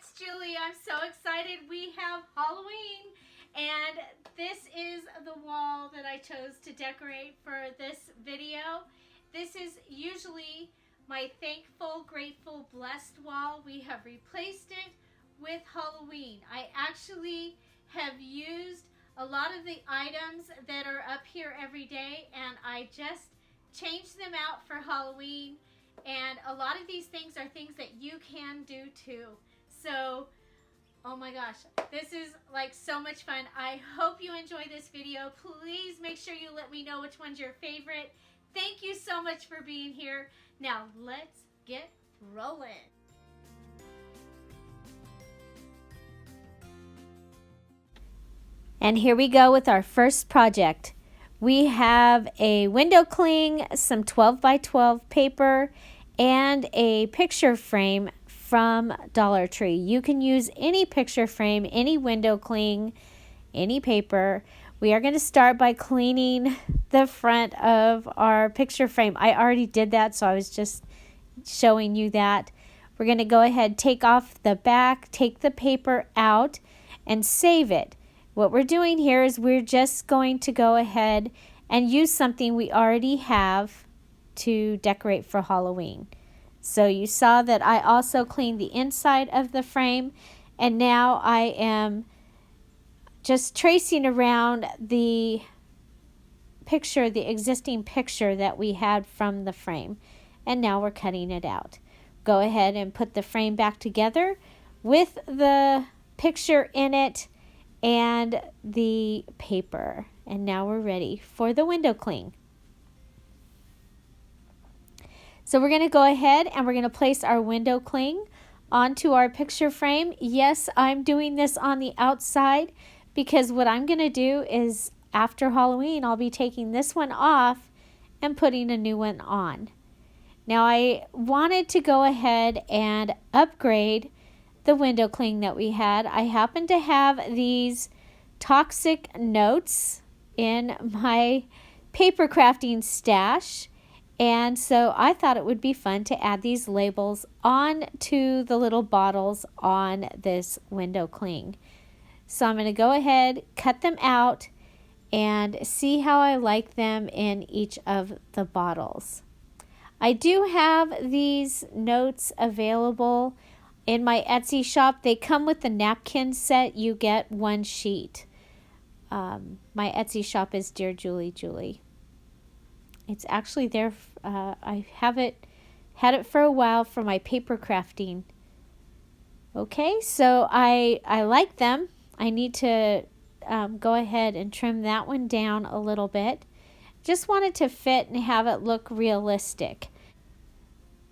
it's Julie. I'm so excited. We have Halloween, and this is the wall that I chose to decorate for this video. This is usually my thankful, grateful, blessed wall. We have replaced it with Halloween. I actually have used a lot of the items that are up here every day, and I just changed them out for Halloween. And a lot of these things are things that you can do too. So, oh my gosh, this is like so much fun. I hope you enjoy this video. Please make sure you let me know which one's your favorite. Thank you so much for being here. Now let's get rolling. And here we go with our first project. We have a window cling, some 12 by 12 paper, and a picture frame from Dollar Tree. You can use any picture frame, any window cling, any paper. We are going to start by cleaning the front of our picture frame. I already did that, so I was just showing you that. We're going to go ahead, take off the back, take the paper out, and save it. What we're doing here is we're just going to go ahead and use something we already have to decorate for Halloween. So you saw that I also cleaned the inside of the frame, and now I am just tracing around the picture, the existing picture that we had from the frame, and now we're cutting it out. Go ahead and put the frame back together with the picture in it and the paper. And now we're ready for the window cling. So we're going to go ahead and we're going to place our window cling onto our picture frame. Yes, I'm doing this on the outside because what I'm going to do is after Halloween, I'll be taking this one off and putting a new one on. Now I wanted to go ahead and upgrade the window cling that we had. I happen to have these toxic notes in my paper crafting stash, and so I thought it would be fun to add these labels on to the little bottles on this window cling. So I'm going to go ahead, cut them out, and see how I like them in each of the bottles. I do have these notes available in my Etsy shop. They come with the napkin set. You get one sheet. My Etsy shop is Dear Julie Julie. It's actually there. I had it for a while for my paper crafting. Okay, so I like them. I need to go ahead and trim that one down a little bit. Just wanted to fit and have it look realistic.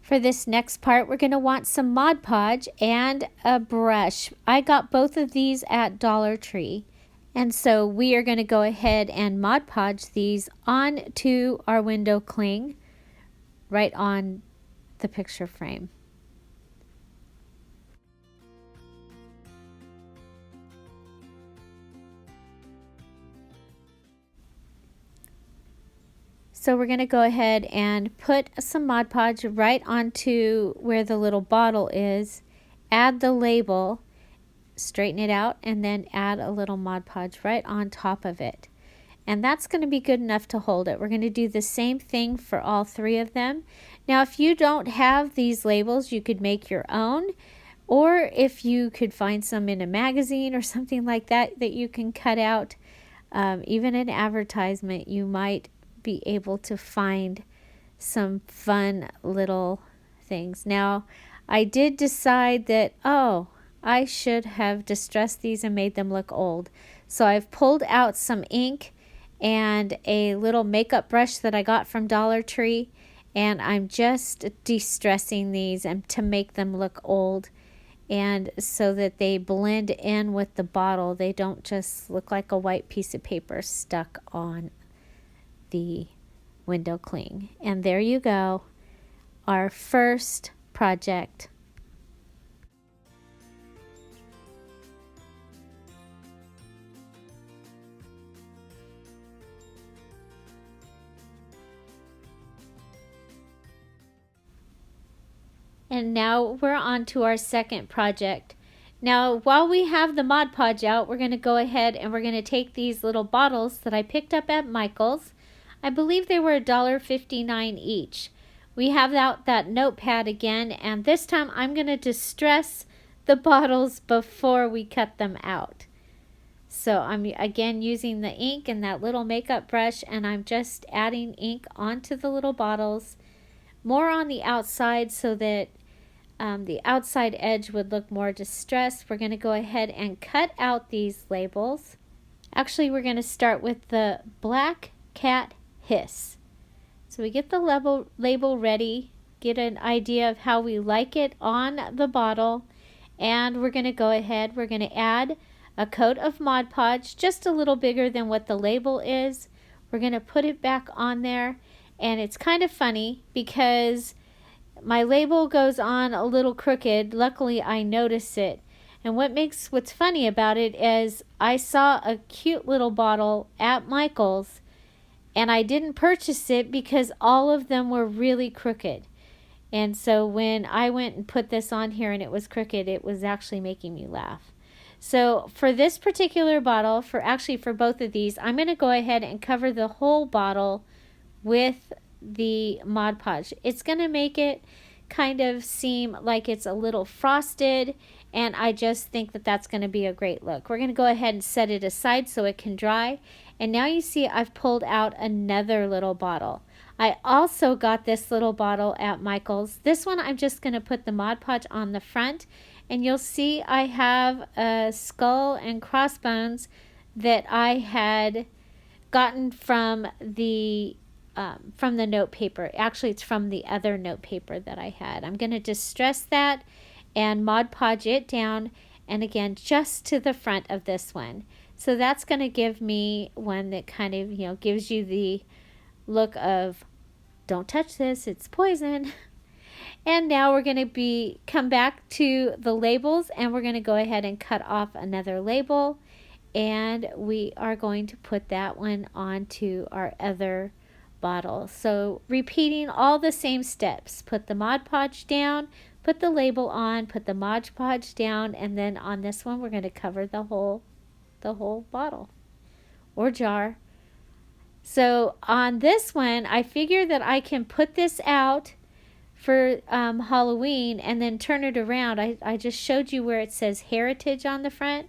For this next part, we're going to want some Mod Podge and a brush. I got both of these at Dollar Tree. And so we are going to go ahead and Mod Podge these onto our window cling right on the picture frame. So we're going to go ahead and put some Mod Podge right onto where the little bottle is, add the label, straighten it out, and then add a little Mod Podge right on top of it. And that's going to be good enough to hold it. We're going to do the same thing for all three of them. Now, if you don't have these labels, you could make your own, or if you could find some in a magazine or something like that that you can cut out, even an advertisement, you might be able to find some fun little things. Now, I did decide that, I should have distressed these and made them look old. So I've pulled out some ink and a little makeup brush that I got from Dollar Tree, and I'm just distressing these and to make them look old, and so that they blend in with the bottle. They don't just look like a white piece of paper stuck on the window cling. And there you go, our first project. And now we're on to our second project. Now, while we have the Mod Podge out, we're going to go ahead and we're going to take these little bottles that I picked up at Michael's. I believe they were $1.59 each. We have out that notepad again, and this time I'm going to distress the bottles before we cut them out. So I'm again using the ink and that little makeup brush, and I'm just adding ink onto the little bottles, more on the outside so that the outside edge would look more distressed. We're going to go ahead and cut out these labels. Actually, we're going to start with the Black Cat Hiss. So we get the label ready, get an idea of how we like it on the bottle, and we're going to go ahead, we're going to add a coat of Mod Podge, just a little bigger than what the label is. We're going to put it back on there, and it's kind of funny because my label goes on a little crooked. Luckily, I notice it. And what's funny about it is I saw a cute little bottle at Michael's, and I didn't purchase it because all of them were really crooked. And so when I went and put this on here and it was crooked, it was actually making me laugh. So for this particular bottle, for both of these, I'm going to go ahead and cover the whole bottle with the Mod Podge. It's going to make it kind of seem like it's a little frosted, and I just think that that's going to be a great look. We're going to go ahead and set it aside so it can dry. And now you see I've pulled out another little bottle. I also got this little bottle at Michael's. This one I'm just going to put the Mod Podge on the front, and you'll see I have a skull and crossbones that I had gotten from the note paper. Actually, it's from the other note paper that I had. I'm going to distress that and Mod Podge it down, and again, just to the front of this one. So that's going to give me one that kind of, gives you the look of, don't touch this, it's poison. And now we're going to come back to the labels, and we're going to go ahead and cut off another label, and we are going to put that one onto our other bottle. So repeating all the same steps. Put the Mod Podge down, put the label on, put the Mod Podge down, and then on this one we're going to cover the whole bottle or jar. So on this one, I figure that I can put this out for Halloween and then turn it around. I just showed you where it says Heritage on the front,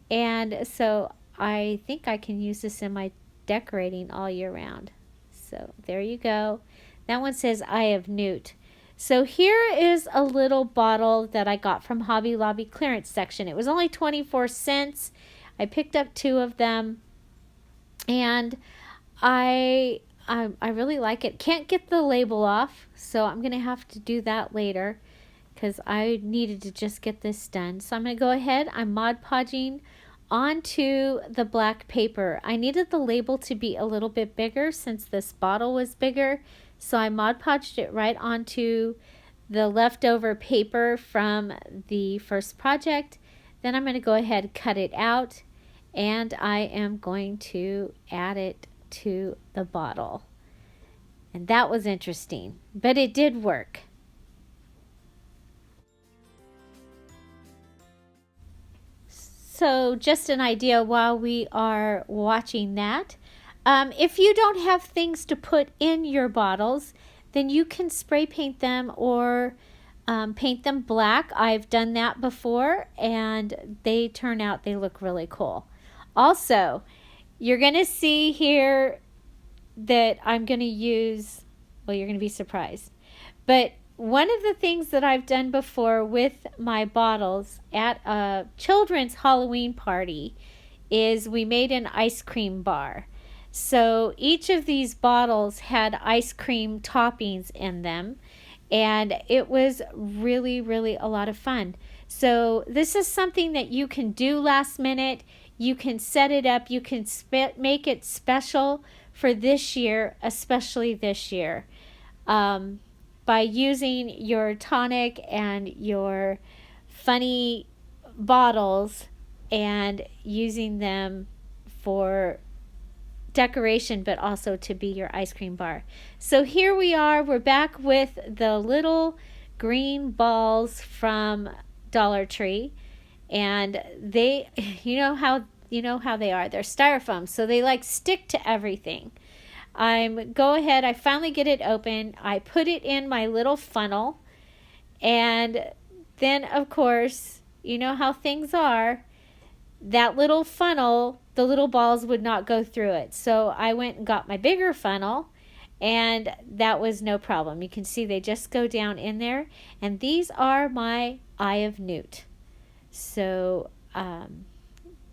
and so I think I can use this in my decorating all year round. So there you go. That one says Eye of Newt. So here is a little bottle that I got from Hobby Lobby clearance section. It was only 24 cents. I picked up 2 of them, and I really like it. Can't get the label off, so I'm going to have to do that later because I needed to just get this done. So I'm going to go ahead. I'm Mod Podging onto the black paper. I needed the label to be a little bit bigger since this bottle was bigger, so I Mod Podged it right onto the leftover paper from the first project. Then I'm going to go ahead and cut it out, and I am going to add it to the bottle. And that was interesting, but it did work. So just an idea while we are watching that. If you don't have things to put in your bottles, then you can spray paint them or paint them black. I've done that before, and they look really cool. Also, you're going to see here that I'm going to use, well, you're going to be surprised, but one of the things that I've done before with my bottles at a children's Halloween party is we made an ice cream bar. So each of these bottles had ice cream toppings in them, and it was really, really a lot of fun. So this is something that you can do last minute. You can set it up. You can make it special for this year, especially this year. By using your tonic and your funny bottles and using them for decoration, but also to be your ice cream bar. So here we are. We're back with the little green balls from Dollar Tree. and they, you know how they are. They're styrofoam, so they like stick to everything. I finally get it open. I put it in my little funnel, and then of course, you know how things are. That little funnel, the little balls would not go through it. So I went and got my bigger funnel, and that was no problem. You can see they just go down in there, and these are my Eye of Newt. So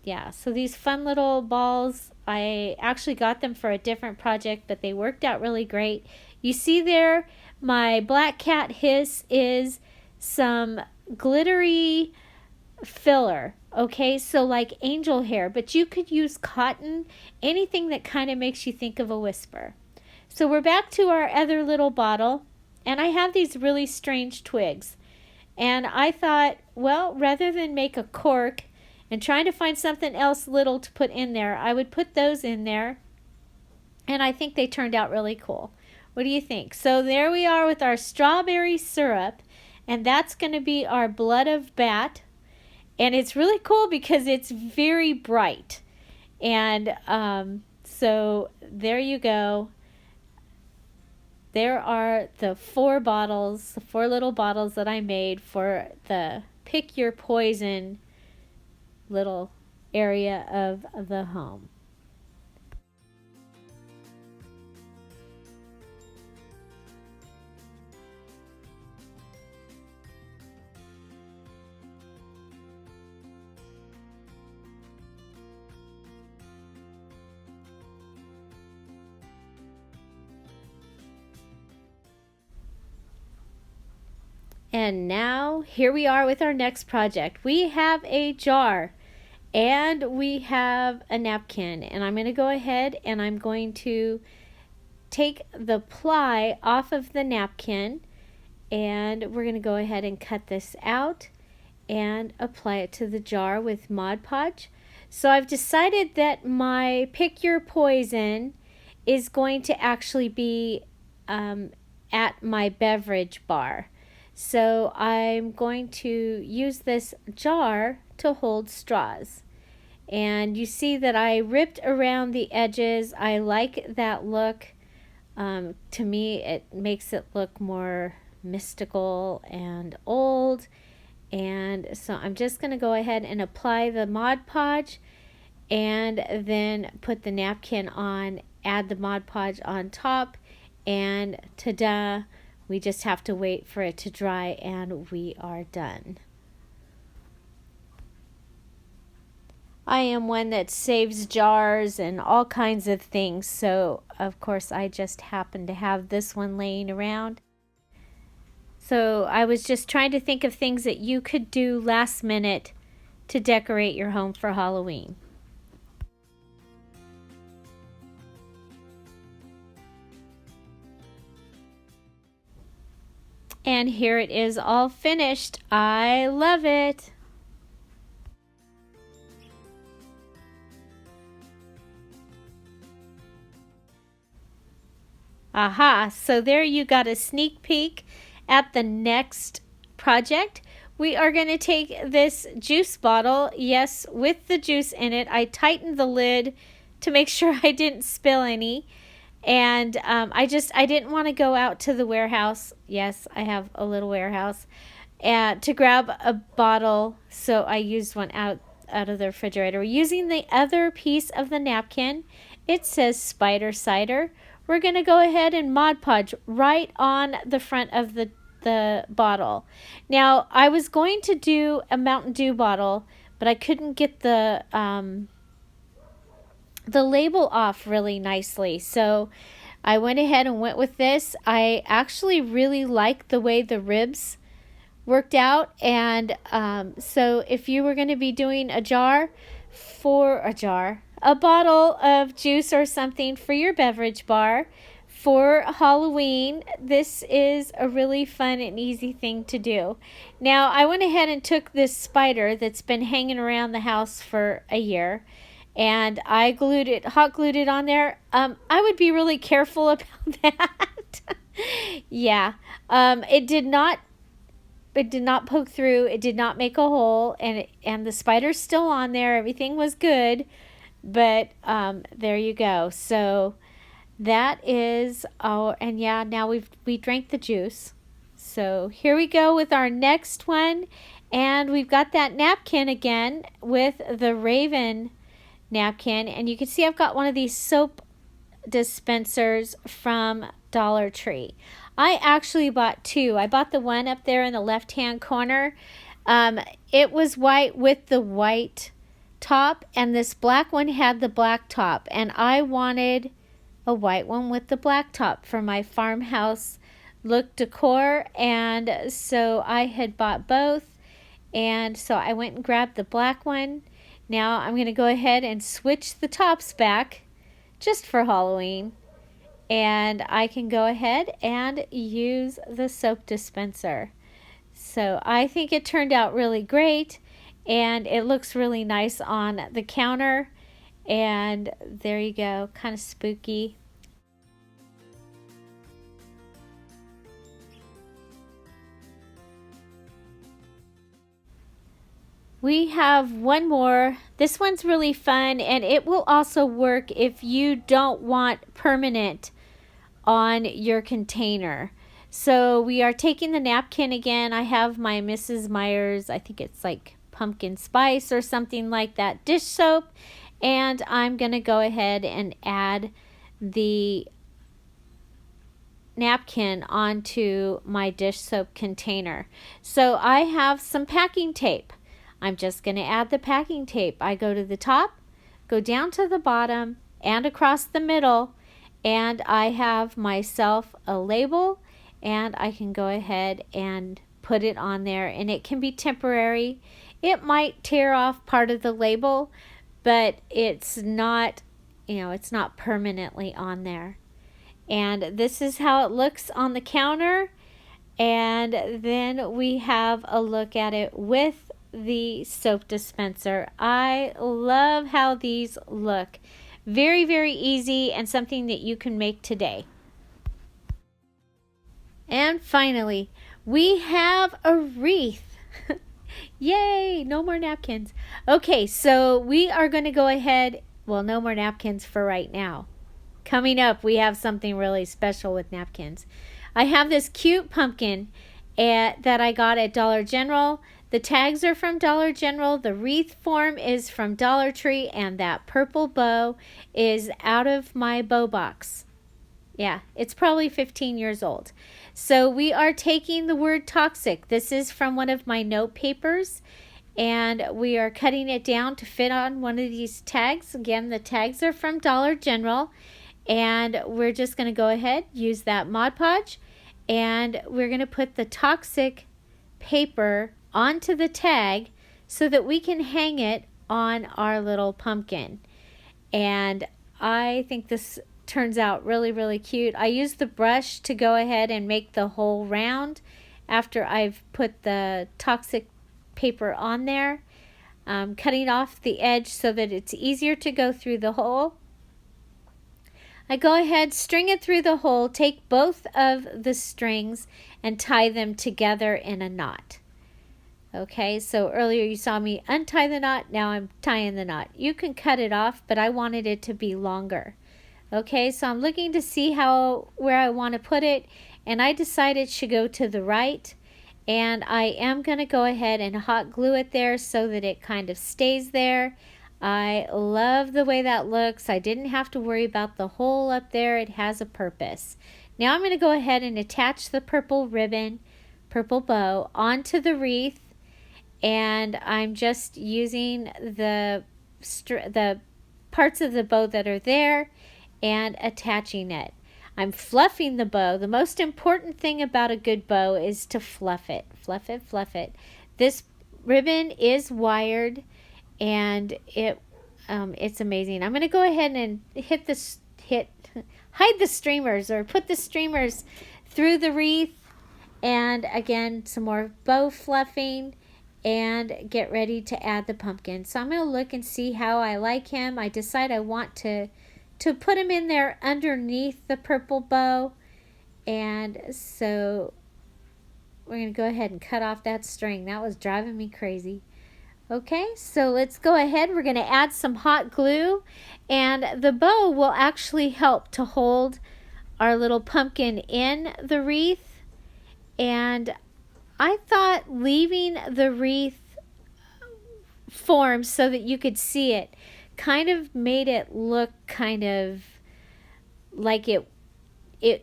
yeah, so these fun little balls, I actually got them for a different project, but they worked out really great. You see there, my black cat hiss is some glittery filler. Okay, so like angel hair, but you could use cotton, anything that kind of makes you think of a whisper. So we're back to our other little bottle, and I have these really strange twigs. And I thought, well, rather than make a cork and trying to find something else little to put in there, I would put those in there. And I think they turned out really cool. What do you think? So there we are with our strawberry syrup, and that's going to be our blood of bat. And it's really cool because it's very bright. And so there you go. There are the four little bottles that I made for the pick your poison little area of the home. And now here we are with our next project. We have a jar and we have a napkin, and I'm going to go ahead and I'm going to take the ply off of the napkin, and we're going to go ahead and cut this out and apply it to the jar with Mod Podge. So I've decided that my pick your poison is going to actually be at my beverage bar. So I'm going to use this jar to hold straws. And you see that I ripped around the edges. I like that look. To me, it makes it look more mystical and old. And so I'm just going to go ahead and apply the Mod Podge and then put the napkin on, add the Mod Podge on top, and ta-da! We just have to wait for it to dry and we are done. I am one that saves jars and all kinds of things, so of course I just happen to have this one laying around. So I was just trying to think of things that you could do last minute to decorate your home for Halloween. And here it is all finished. I love it. Aha, so there you got a sneak peek at the next project. We are going to take this juice bottle, yes, with the juice in it. I tightened the lid to make sure I didn't spill any. And I didn't want to go out to the warehouse. Yes, I have a little warehouse. And to grab a bottle, so I used one out of the refrigerator. Using the other piece of the napkin, it says Spider Cider. We're going to go ahead and Mod Podge right on the front of the bottle. Now, I was going to do a Mountain Dew bottle, but I couldn't get the label off really nicely. So I went ahead and went with this. I actually really like the way the ribs worked out. And so if you were going to be doing a bottle of juice or something for your beverage bar for Halloween, this is a really fun and easy thing to do. Now, I went ahead and took this spider that's been hanging around the house for a year, and I hot glued it on there. I would be really careful about that. Yeah, it did not it did not poke through. It did not make a hole, and the spider's still on there. Everything was good, but there you go. So that is our, and yeah, now we drank the juice. So here we go with our next one, and we've got that napkin again with the Raven napkin, and you can see I've got one of these soap dispensers from Dollar Tree. I actually bought two. I bought the one up there in the left hand corner. It was white with the white top, and this black one had the black top, and I wanted a white one with the black top for my farmhouse look decor, and so I had bought both, and so I went and grabbed the black one. Now I'm going to go ahead and switch the tops back just for Halloween, and I can go ahead and use the soap dispenser. So I think it turned out really great, and it looks really nice on the counter, and there you go, kind of spooky. We have one more. This one's really fun, and it will also work if you don't want permanent on your container. So we are taking the napkin again. I have my Mrs. Meyer's, I think it's like pumpkin spice or something like that, dish soap, and I'm going to go ahead and add the napkin onto my dish soap container. So I have some packing tape. I'm just going to add the packing tape. I go to the top, go down to the bottom, and across the middle, and I have myself a label, and I can go ahead and put it on there, and it can be temporary. It might tear off part of the label, but it's not, it's not permanently on there. And this is how it looks on the counter, and then we have a look at it with the soap dispenser. I love how these look. Very, very easy, and something that you can make today. And finally, we have a wreath. Yay, no more napkins. Okay, so we are going to go ahead, well, no more napkins for right now. Coming up, we have something really special with napkins. I have this cute pumpkin that I got at Dollar General. The tags are from Dollar General. The wreath form is from Dollar Tree, and that purple bow is out of my bow box. Yeah, it's probably 15 years old. So we are taking the word toxic. This is from one of my note papers, and we are cutting it down to fit on one of these tags. Again, the tags are from Dollar General, and we're just going to go ahead, use that Mod Podge, and we're going to put the toxic paper onto the tag so that we can hang it on our little pumpkin. And I think this turns out really, really cute. I use the brush to go ahead and make the hole round after I've put the toxic paper on there, cutting off the edge so that it's easier to go through the hole. I go ahead, string it through the hole, take both of the strings and tie them together in a knot. Okay, so earlier you saw me untie the knot, now I'm tying the knot. You can cut it off, but I wanted it to be longer. Okay, so I'm looking to see where I want to put it, and I decided it should go to the right, and I am going to go ahead and hot glue it there so that it kind of stays there. I love the way that looks. I didn't have to worry about the hole up there. It has a purpose. Now I'm going to go ahead and attach the purple ribbon, purple bow, onto the wreath. And I'm just using the parts of the bow that are there and attaching it. I'm fluffing the bow. The most important thing about a good bow is to fluff it. Fluff it, fluff it. This ribbon is wired, and it's amazing. I'm going to go ahead and hide the streamers, or put the streamers through the wreath, and again some more bow fluffing, and get ready to add the pumpkin. So I'm going to look and see how I like him. I decide I want to put him in there underneath the purple bow, and so we're going to go ahead and cut off that string. That was driving me crazy. Okay, so let's go ahead. We're going to add some hot glue, and the bow will actually help to hold our little pumpkin in the wreath. And I thought leaving the wreath form so that you could see it kind of made it look kind of like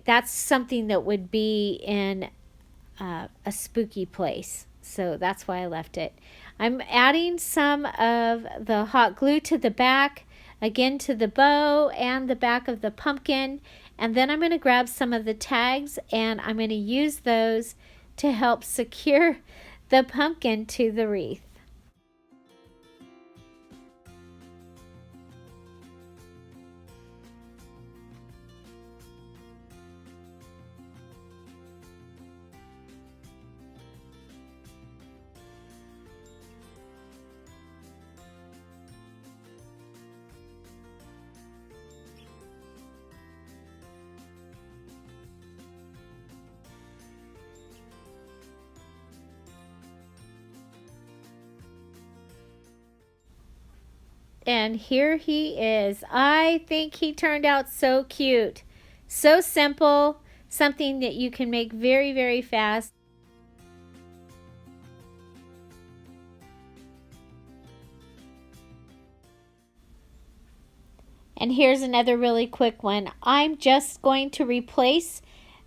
that's something that would be in a spooky place. So that's why I left it. I'm adding some of the hot glue to the back, again to the bow and the back of the pumpkin. And then I'm going to grab some of the tags and I'm going to use those to help secure the pumpkin to the wreath. And here he is. I think he turned out so cute. So simple. Something that you can make very, very fast. And here's another really quick one. I'm just going to replace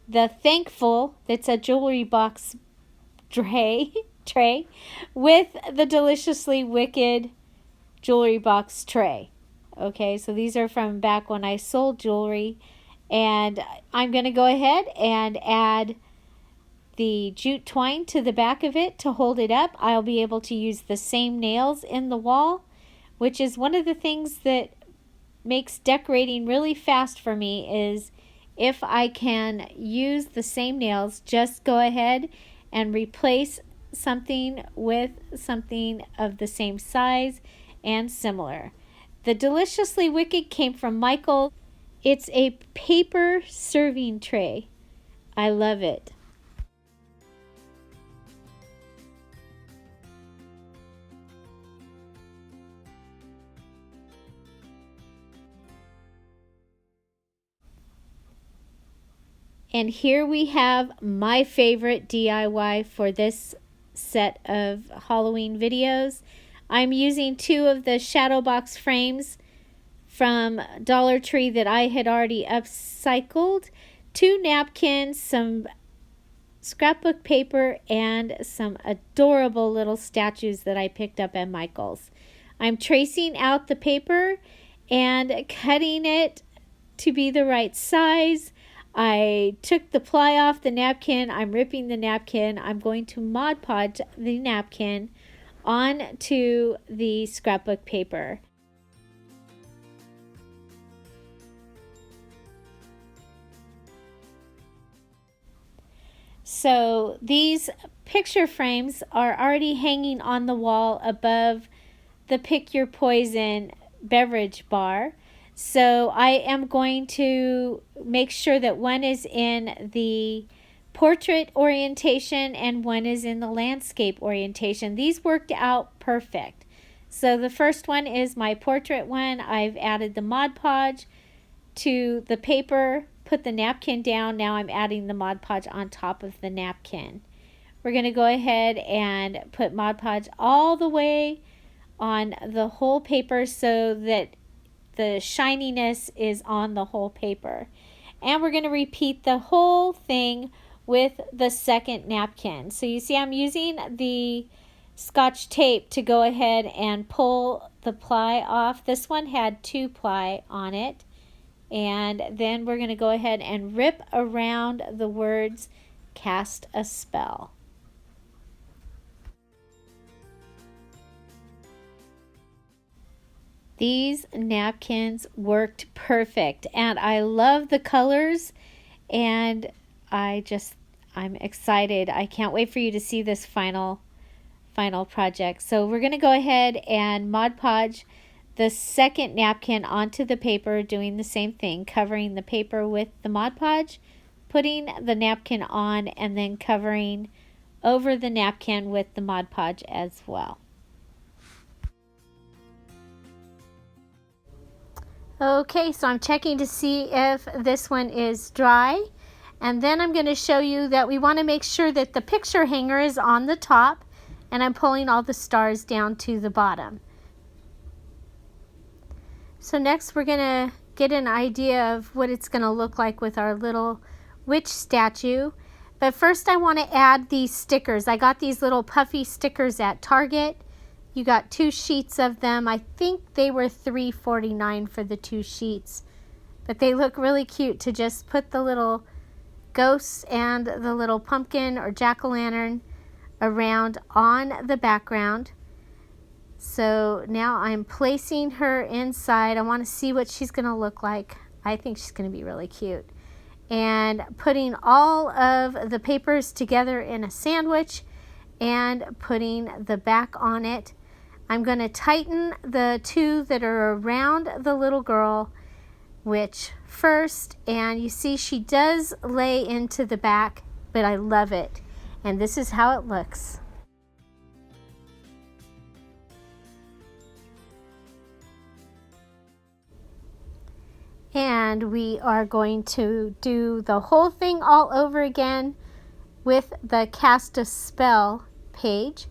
the Thankful, that's a jewelry box tray, with the Deliciously Wicked jewelry box tray. Okay, so these are from back when I sold jewelry, and I'm going to go ahead and add the jute twine to the back of it to hold it up. I'll be able to use the same nails in the wall, which is one of the things that makes decorating really fast for me. Is if I can use the same nails, just go ahead and replace something with something of the same size and similar. The Deliciously Wicked came from Michael. It's a paper serving tray. I love it. And here we have my favorite DIY for this set of Halloween videos. I'm using 2 of the shadow box frames from Dollar Tree that I had already upcycled, 2 napkins, some scrapbook paper, and some adorable little statues that I picked up at Michael's. I'm tracing out the paper and cutting it to be the right size. I took the ply off the napkin. I'm ripping the napkin. I'm going to Mod Podge the napkin onto the scrapbook paper. So these picture frames are already hanging on the wall above the Pick Your Poison beverage bar. So I am going to make sure that one is in the portrait orientation and one is in the landscape orientation. These worked out perfect. So the first one is my portrait one. I've added the Mod Podge to the paper, put the napkin down. Now I'm adding the Mod Podge on top of the napkin. We're going to go ahead and put Mod Podge all the way on the whole paper so that the shininess is on the whole paper. And we're going to repeat the whole thing with the second napkin. So you see I'm using the Scotch tape to go ahead and pull the ply off. This one had 2 ply on it. And then we're going to go ahead and rip around the words "cast a spell." These napkins worked perfect, and I love the colors, and I'm excited. I can't wait for you to see this final project. So we're going to go ahead and Mod Podge the second napkin onto the paper, doing the same thing, covering the paper with the Mod Podge, putting the napkin on, and then covering over the napkin with the Mod Podge as well. Okay, so I'm checking to see if this one is dry. And then I'm going to show you that we want to make sure that the picture hanger is on the top, and I'm pulling all the stars down to the bottom. So next we're going to get an idea of what it's going to look like with our little witch statue. But first I want to add these stickers. I got these little puffy stickers at Target. You got 2 sheets of them. I think they were $3.49 for the 2 sheets. But they look really cute to just put the little ghosts and the little pumpkin or jack-o'-lantern around on the background. So now I'm placing her inside. I want to see what she's going to look like. I think she's going to be really cute. And putting all of the papers together in a sandwich and putting the back on it. I'm going to tighten the 2 that are around the little girl witch first, and you see she does lay into the back, but I love it. And this is how it looks. And we are going to do the whole thing all over again with the cast a spell page.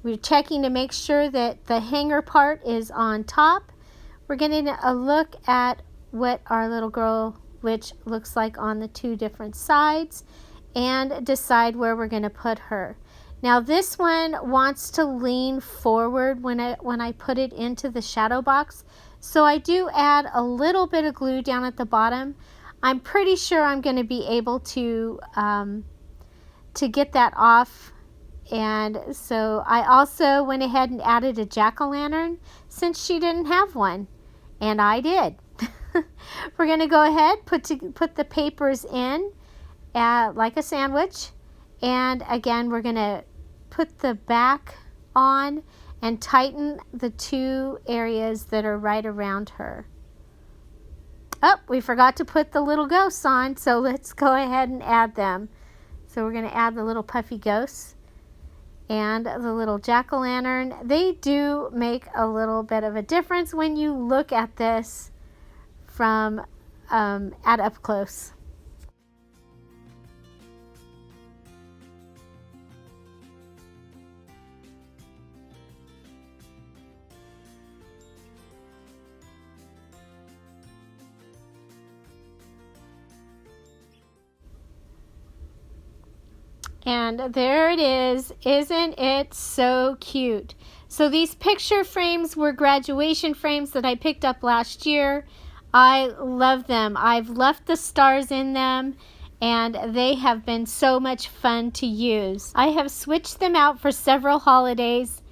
We're checking to make sure that the hanger part is on top. We're getting a look at what our little girl witch looks like on the 2 different sides and decide where we're going to put her. Now this one wants to lean forward when I put it into the shadow box. So I do add a little bit of glue down at the bottom. I'm pretty sure I'm going to be able to get that off. And so I also went ahead and added a jack-o'-lantern since she didn't have one. And I did. We're going to go ahead, put the papers in like a sandwich. And again, we're going to put the back on and tighten the 2 areas that are right around her. Oh, we forgot to put the little ghosts on, so let's go ahead and add them. So we're going to add the little puffy ghosts and the little jack-o'-lantern. They do make a little bit of a difference when you look at this from at up close. And there it is. Isn't it so cute? So these picture frames were graduation frames that I picked up last year. I love them. I've left the stars in them, and they have been so much fun to use. I have switched them out for several holidays,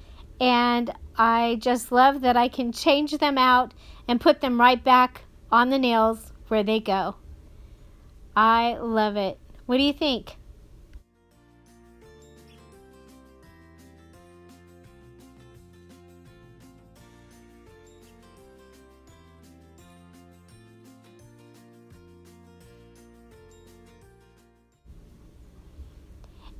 and I just love that I can change them out and put them right back on the nails where they go. I love it. What do you think?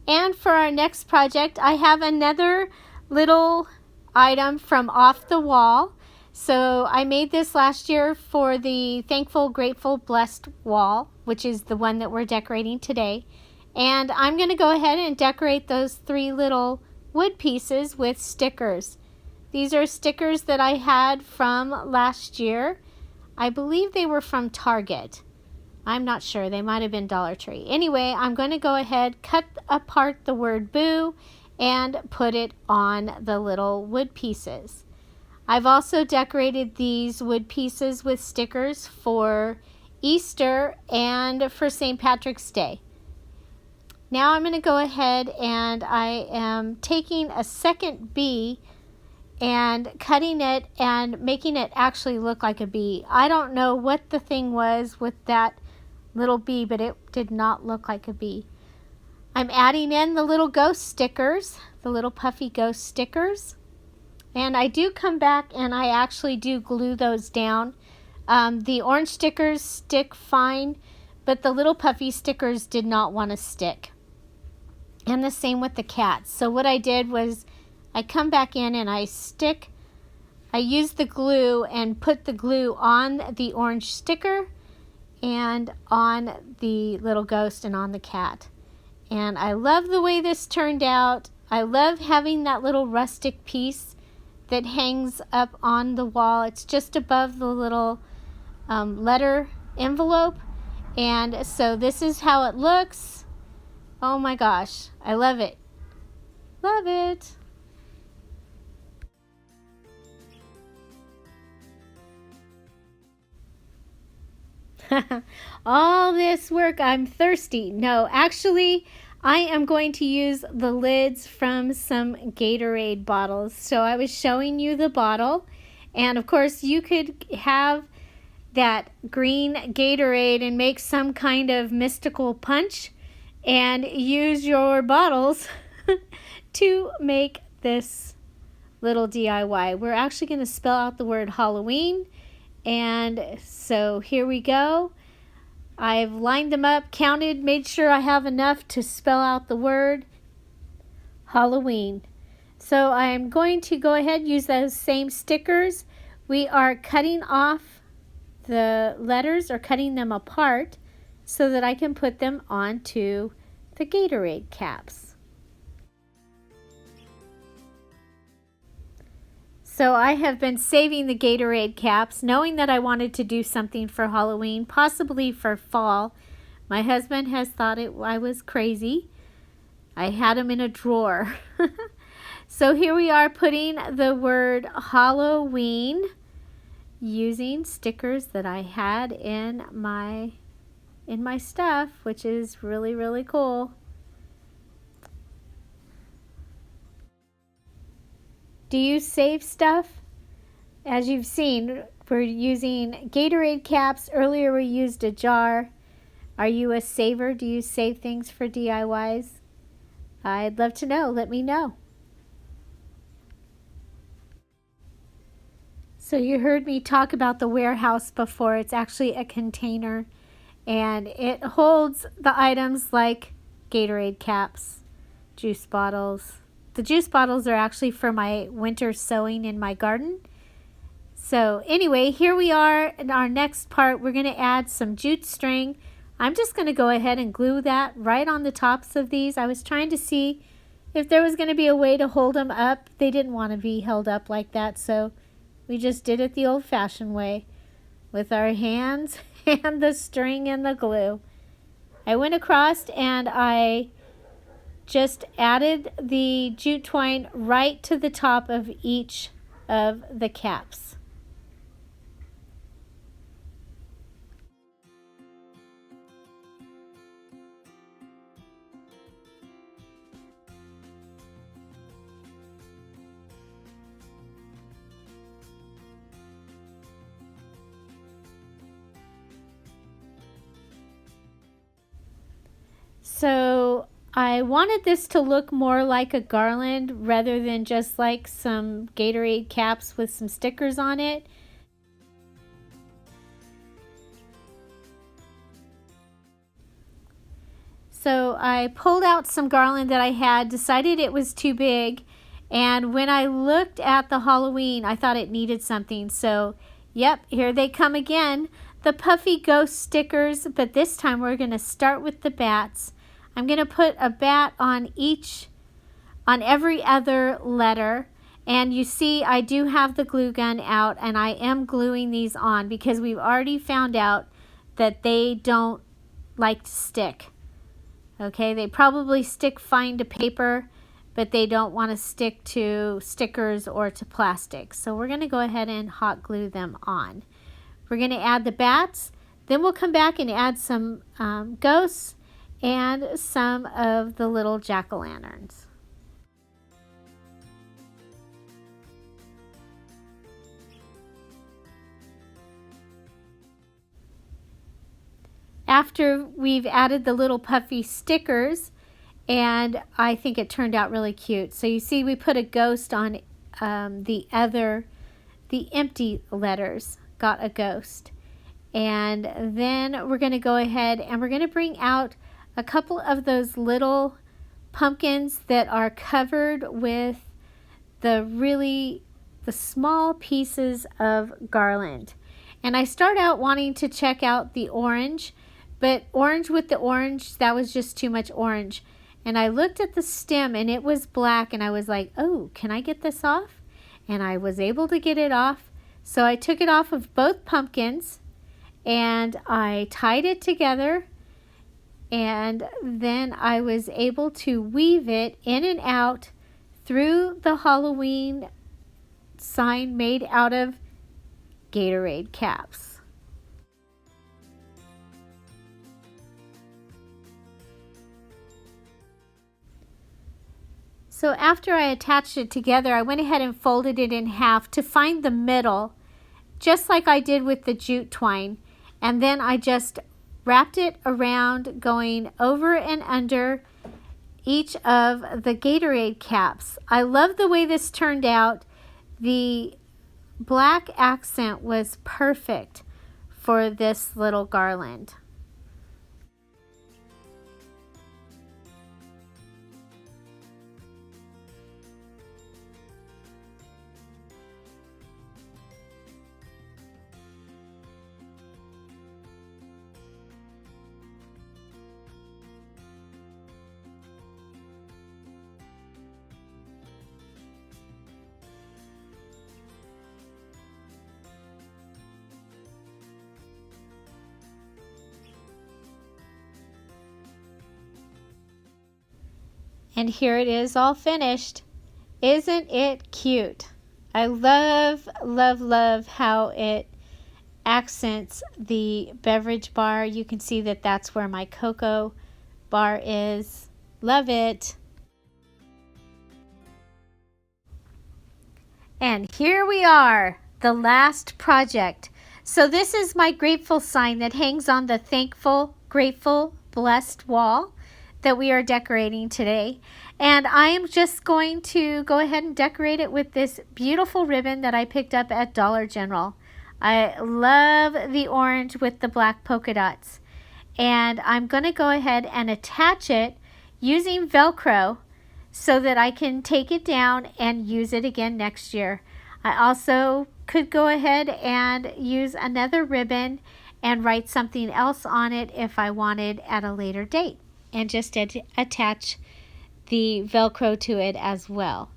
And for our next project, I have another little item from Off the Wall. So I made this last year for the Thankful, Grateful, Blessed wall, which is the one that we're decorating today. And I'm going to go ahead and decorate those 3 little wood pieces with stickers. These are stickers that I had from last year. I believe they were from Target. I'm not sure. They might have been Dollar Tree. Anyway, I'm going to go ahead, cut apart the word boo, and put it on the little wood pieces. I've also decorated these wood pieces with stickers for Easter and for St. Patrick's Day. Now I'm going to go ahead and I am taking a second bee and cutting it and making it actually look like a bee. I don't know what the thing was with that little bee, but it did not look like a bee. I'm adding in the little ghost stickers, the little puffy ghost stickers. And I do come back and I actually do glue those down. The orange stickers stick fine, but the little puffy stickers did not want to stick. And the same with the cats. So what I did was I come back in and I use the glue and put the glue on the orange sticker and on the little ghost and on the cat. And I love the way this turned out. I love having that little rustic piece that hangs up on the wall. It's just above the little letter envelope. And so this is how it looks. Oh my gosh, I love it. Love it. All this work, I'm thirsty. No, actually, I am going to use the lids from some Gatorade bottles. So I was showing you the bottle, and of course you could have that green Gatorade and make some kind of mystical punch and use your bottles to make this little DIY. We're actually going to spell out the word Halloween. And so here we go. I've lined them up, counted, made sure I have enough to spell out the word Halloween. So I'm going to go ahead and use those same stickers. We are cutting off the letters or cutting them apart so that I can put them onto the Gatorade caps. So I have been saving the Gatorade caps, knowing that I wanted to do something for Halloween, possibly for fall. My husband has thought I was crazy. I had them in a drawer. So here we are putting the word Halloween using stickers that I had in my stuff, which is really, really cool. Do you save stuff? As you've seen, we're using Gatorade caps. Earlier we used a jar. Are you a saver? Do you save things for DIYs? I'd love to know. Let me know. So you heard me talk about the warehouse before. It's actually a container, and it holds the items like Gatorade caps, juice bottles. The juice bottles are actually for my winter sowing in my garden. So anyway, here we are in our next part. We're going to add some jute string. I'm just going to go ahead and glue that right on the tops of these. I was trying to see if there was going to be a way to hold them up. They didn't want to be held up like that, so we just did it the old-fashioned way with our hands and the string and the glue. I went across and I just added the jute twine right to the top of each of the caps. So I wanted this to look more like a garland rather than just like some Gatorade caps with some stickers on it. So I pulled out some garland that I had, decided it was too big, and when I looked at the Halloween, I thought it needed something. So, yep, here they come again, the puffy ghost stickers, but this time we're going to start with the bats. I'm going to put a bat on every other letter. And you see I do have the glue gun out and I am gluing these on because we've already found out that they don't like to stick. Okay, they probably stick fine to paper, but they don't want to stick to stickers or to plastic. So we're going to go ahead and hot glue them on. We're going to add the bats. Then we'll come back and add some ghosts and some of the little jack-o'-lanterns. After we've added the little puffy stickers, and I think it turned out really cute. So you see we put a ghost on the empty letters, got a ghost. And then we're going to go ahead and we're going to bring out a couple of those little pumpkins that are covered with the small pieces of garland. And I start out wanting to check out the orange, but orange with the orange, that was just too much orange. And I looked at the stem and it was black, and I was like, oh, can I get this off? And I was able to get it off. So I took it off of both pumpkins and I tied it together, and then I was able to weave it in and out through the Halloween sign made out of Gatorade caps. So after I attached it together, I went ahead and folded it in half to find the middle, just like I did with the jute twine. And then I just wrapped it around, going over and under each of the Gatorade caps. I love the way this turned out. The black accent was perfect for this little garland. And here it is all finished. Isn't it cute? I love, love, love how it accents the beverage bar. You can see that that's where my cocoa bar is. Love it. And here we are, the last project. So this is my grateful sign that hangs on the thankful, grateful, blessed wall that we are decorating today. And I am just going to go ahead and decorate it with this beautiful ribbon that I picked up at Dollar General. I love the orange with the black polka dots. And I'm going to go ahead and attach it using Velcro so that I can take it down and use it again next year. I also could go ahead and use another ribbon and write something else on it if I wanted at a later date, and just attach the Velcro to it as well.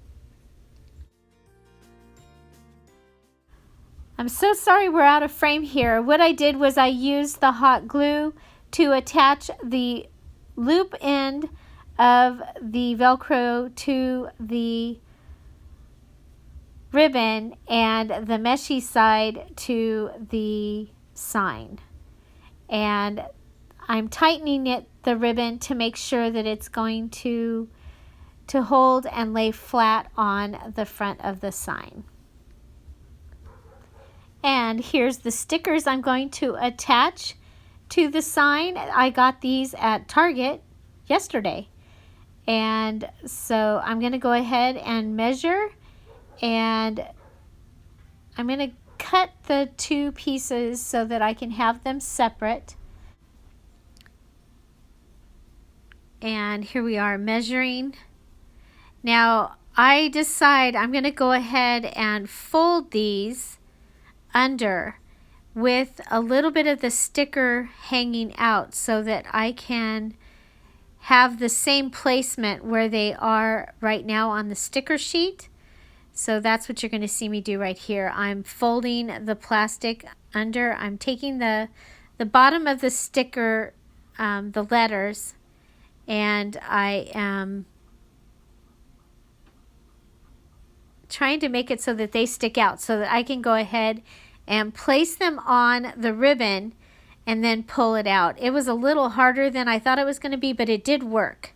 I'm so sorry we're out of frame here. What I did was I used the hot glue to attach the loop end of the Velcro to the ribbon and the meshy side to the sign. And I'm tightening the ribbon to make sure that it's going to hold and lay flat on the front of the sign. And here's the stickers I'm going to attach to the sign. I got these at Target yesterday. And so I'm going to go ahead and measure, and I'm going to cut the two pieces so that I can have them separate. And here we are measuring. Now I decide I'm going to go ahead and fold these under with a little bit of the sticker hanging out so that I can have the same placement where they are right now on the sticker sheet. So that's what you're going to see me do right here. I'm folding the plastic under. I'm taking the bottom of the sticker, the letters, and I am trying to make it so that they stick out so that I can go ahead and place them on the ribbon and then pull it out. It was a little harder than I thought it was going to be, but it did work.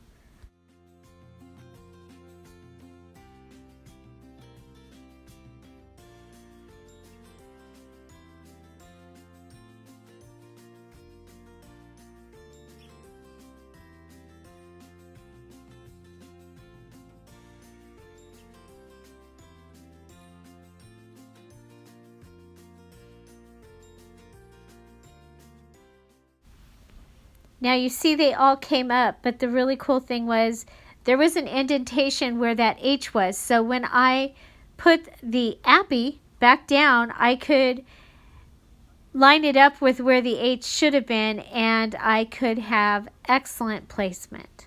Now you see they all came up, but the really cool thing was there was an indentation where that H was. So when I put the Appy back down, I could line it up with where the H should have been, and I could have excellent placement.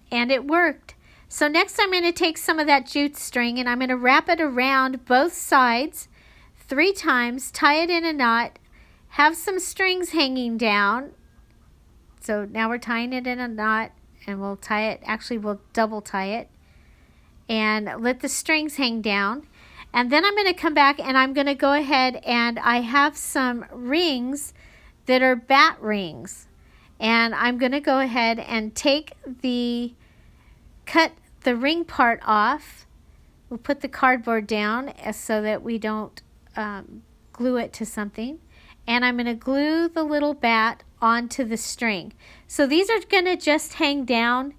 And it worked. So next I'm going to take some of that jute string and I'm going to wrap it around both sides 3 times, tie it in a knot, have some strings hanging down. So now we're tying it in a knot, and we'll tie it, actually we'll double tie it, and let the strings hang down. And then I'm going to come back and I'm going to go ahead, and I have some rings that are bat rings. And I'm going to go ahead and cut the ring part off. We'll put the cardboard down so that we don't glue it to something. And I'm going to glue the little bat onto the string. So these are going to just hang down.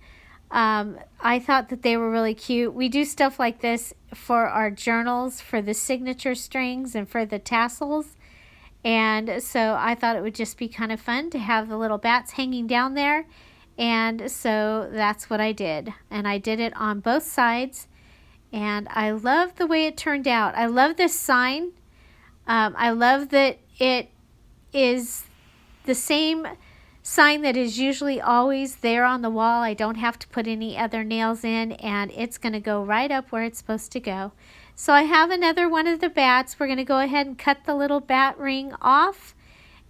I thought that they were really cute. We do stuff like this for our journals, for the signature strings and for the tassels. And so I thought it would just be kind of fun to have the little bats hanging down there. And so that's what I did. And I did it on both sides. And I love the way it turned out. I love this sign. I love that it is the same sign that is usually always there on the wall. I don't have to put any other nails in, and it's going to go right up where it's supposed to go. So I have another one of the bats. We're going to go ahead and cut the little bat ring off,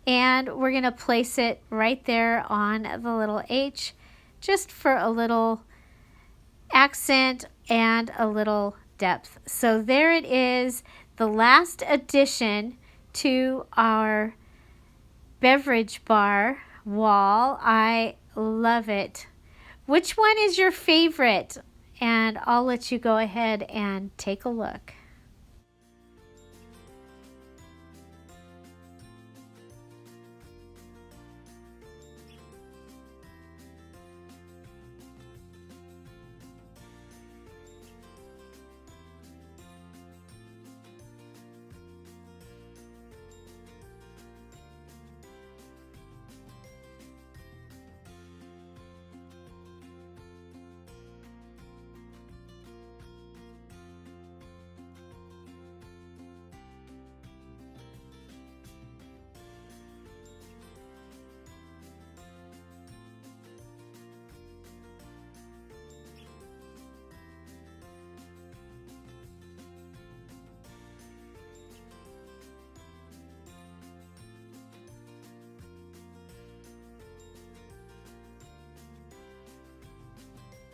and we're going to place it right there on the little H, just for a little accent and a little depth. So there it is, the last addition to our beverage bar wall. I love it. Which one is your favorite? And I'll let you go ahead and take a look.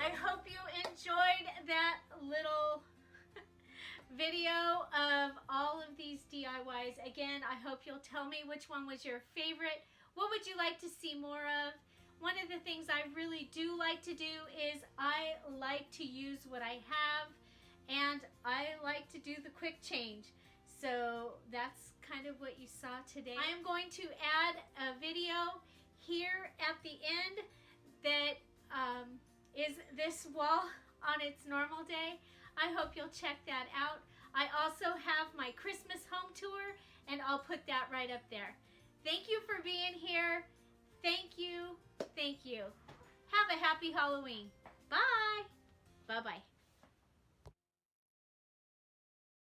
I hope you enjoyed that little video of all of these DIYs. Again, I hope you'll tell me which one was your favorite. What would you like to see more of? One of the things I really do like to do is I like to use what I have, and I like to do the quick change. So that's kind of what you saw today. I am going to add a video here at the end that is this wall on its normal day. I hope you'll check that out. I also have my Christmas home tour, and I'll put that right up there. Thank you for being here. Thank you. Thank you. Have a happy Halloween. Bye. Bye-bye.